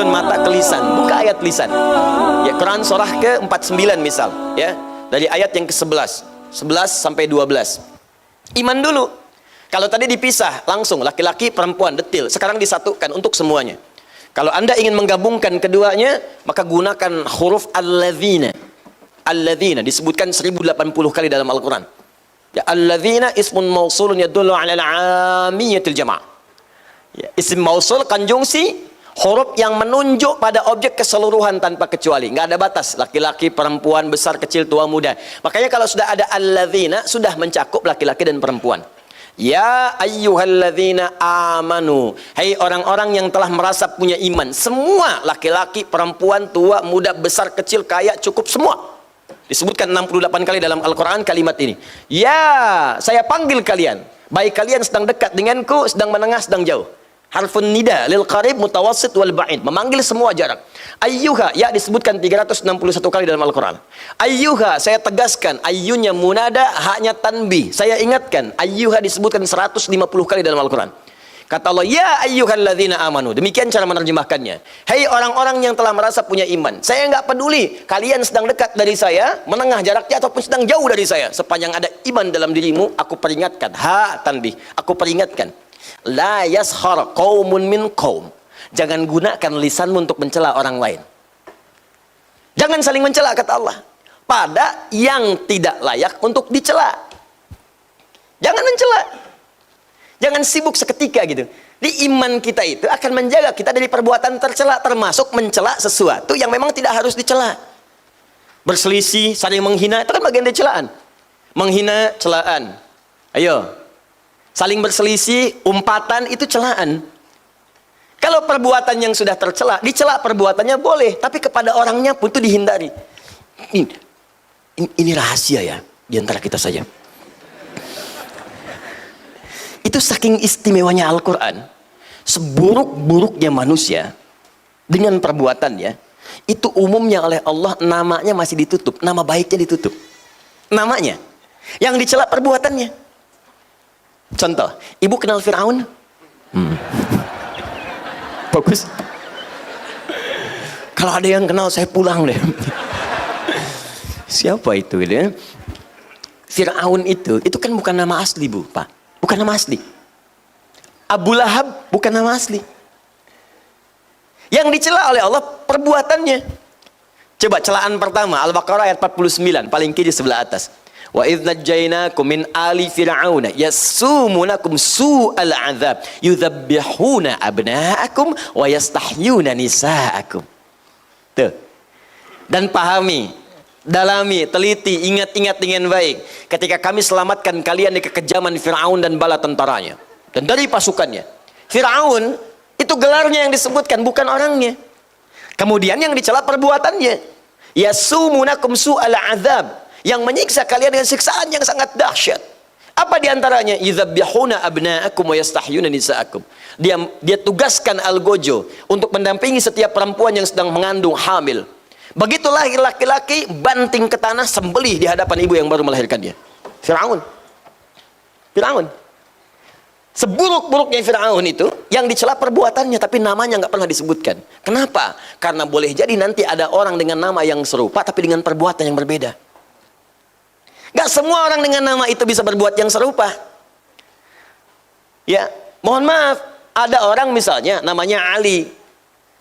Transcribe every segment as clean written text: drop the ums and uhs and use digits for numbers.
turun mata ke lisan. Buka ayat lisan. Ya, Quran surah ke-49 misal, ya. Dari ayat yang ke-11. 11 sampai 12. Iman dulu. Kalau tadi dipisah langsung laki-laki perempuan detil, sekarang disatukan untuk semuanya. Kalau Anda ingin menggabungkan keduanya, maka gunakan huruf alladzina. Alladzina disebutkan 1080 kali dalam Al-Qur'an. Ya, alladzina ismun mausulun yadullu 'ala al-'ammiyatil jama'. Ya, isim mausul konjungsi huruf yang menunjuk pada objek keseluruhan tanpa kecuali, nggak ada batas, laki-laki, perempuan, besar, kecil, tua, muda. Makanya kalau sudah ada alladzina, sudah mencakup laki-laki dan perempuan. Ya ayyuhalladzina amanu, hai orang-orang yang telah merasa punya iman, semua laki-laki, perempuan, tua, muda, besar, kecil, kaya, cukup, semua. Disebutkan 68 kali dalam Al-Quran kalimat ini. Ya, saya panggil kalian, baik kalian sedang dekat denganku, sedang menengah, sedang jauh. Harfun nida lil qarib mutawassit wal ba'id, memanggil semua jarak. Ayyuha, ya disebutkan 361 kali dalam Al-Qur'an. Ayyuha, saya tegaskan, ayyunya munada, haknya tanbih. Saya ingatkan, ayyuha disebutkan 150 kali dalam Al-Qur'an. Kata Allah, ya ayyuhalladzina amanu. Demikian cara menerjemahkannya. Hei orang-orang yang telah merasa punya iman, saya enggak peduli kalian sedang dekat dari saya, menengah jaraknya ataupun sedang jauh dari saya. Sepanjang ada iman dalam dirimu, aku peringatkan. Ha tanbih, aku peringatkan. La yaskhar qaumun min qaum. Jangan gunakan lisanmu untuk mencela orang lain. Jangan saling mencela, kata Allah, pada yang tidak layak untuk dicela. Jangan mencela. Jangan sibuk seketika gitu. Di iman kita itu akan menjaga kita dari perbuatan tercela, termasuk mencela sesuatu yang memang tidak harus dicela. Berselisih, saling menghina, itu kan bagian dari celaan. Menghina, celaan. Ayo. Saling berselisih, umpatan, itu celaan. Kalau perbuatan yang sudah tercela, dicela perbuatannya boleh, tapi kepada orangnya pun itu dihindari. Ini rahasia ya, di antara kita saja. Itu saking istimewanya Al-Quran, seburuk-buruknya manusia dengan perbuatannya, itu umumnya oleh Allah namanya masih ditutup, nama baiknya ditutup. Namanya, yang dicela perbuatannya. Contoh, ibu kenal Fir'aun? Bagus. Kalau ada yang kenal, saya pulang deh. Siapa itu? Ya? Fir'aun itu kan bukan nama asli, Bu, Pak. Bukan nama asli. Abu Lahab bukan nama asli. Yang dicela oleh Allah perbuatannya. Coba celaan pertama, Al-Baqarah ayat 49, paling kiri sebelah atas. Wa idz najjaynakum min ali fir'auna yasumunakum su'al 'adzab yudzabbihuna abna'akum wa yastahyuna nisa'akum. Tuh. Dan pahami, dalami, teliti, ingat-ingat dengan baik ketika kami selamatkan kalian dari kekejaman Fir'aun dan bala tentaranya dan dari pasukannya. Fir'aun itu gelarnya yang disebutkan, bukan orangnya. Kemudian yang dicela perbuatannya. Yasumunakum su'al 'adzab, yang menyiksa kalian dengan siksaan yang sangat dahsyat. Apa diantaranya? Yudzabbihuna abna'akum wa yastahyuna nisa'akum. Dia tugaskan algojo untuk mendampingi setiap perempuan yang sedang mengandung, hamil. Begitu lahir laki-laki, banting ke tanah, sembelih di hadapan ibu yang baru melahirkan dia. Fir'aun. Fir'aun. Seburuk-buruknya Fir'aun itu, yang dicela perbuatannya, tapi namanya nggak pernah disebutkan. Kenapa? Karena boleh jadi nanti ada orang dengan nama yang serupa, tapi dengan perbuatan yang berbeda. Gak semua orang dengan nama itu bisa berbuat yang serupa. Ya, mohon maaf, ada orang misalnya namanya Ali.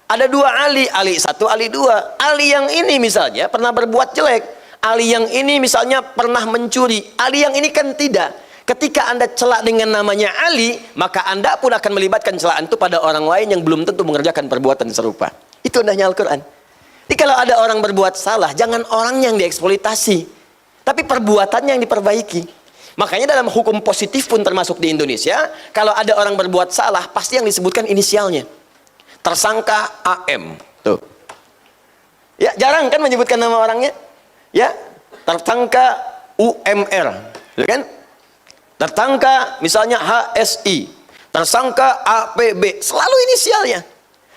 Ada dua Ali, Ali satu, Ali dua. Ali yang ini misalnya pernah berbuat jelek. Ali yang ini misalnya pernah mencuri. Ali yang ini kan tidak. Ketika Anda celak dengan namanya Ali, maka Anda pun akan melibatkan celaan itu pada orang lain yang belum tentu mengerjakan perbuatan serupa. Itu indahnya Al-Quran. Jadi kalau ada orang berbuat salah, jangan orang yang dieksploitasi, tapi perbuatannya yang diperbaiki. Makanya dalam hukum positif pun termasuk di Indonesia, kalau ada orang berbuat salah, pasti yang disebutkan inisialnya. Tersangka AM. Tuh. Ya, jarang kan menyebutkan nama orangnya? Ya, tersangka UMR. Ya kan? Tersangka misalnya HSI. Tersangka APB. Selalu inisialnya.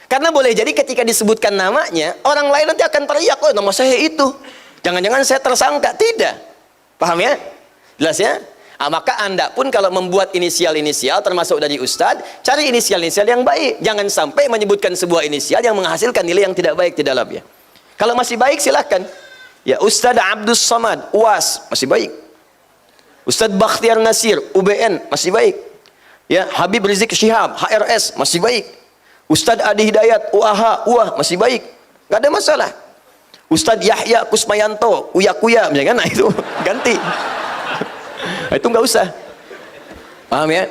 Karena boleh jadi ketika disebutkan namanya, orang lain nanti akan teriak, oh nama saya itu. Jangan-jangan saya tersangka. Tidak. Paham ya? Jelas ya? Maka Anda pun kalau membuat inisial-inisial termasuk dari Ustadz, cari inisial-inisial yang baik. Jangan sampai menyebutkan sebuah inisial yang menghasilkan nilai yang tidak baik di dalamnya. Kalau masih baik silahkan. Ya, Ustadz Abdus Somad, UAS, masih baik. Ustadz Bakhtiar Nasir, UBN, masih baik. Ya, Habib Rizik Syihab, HRS, masih baik. Ustadz Adi Hidayat, UAH, UAH, masih baik. Gak ada masalah. Ustadz Yahya Kusmayanto, Uya-Kuya, kan? Nah itu ganti. Itu nggak usah. Paham ya?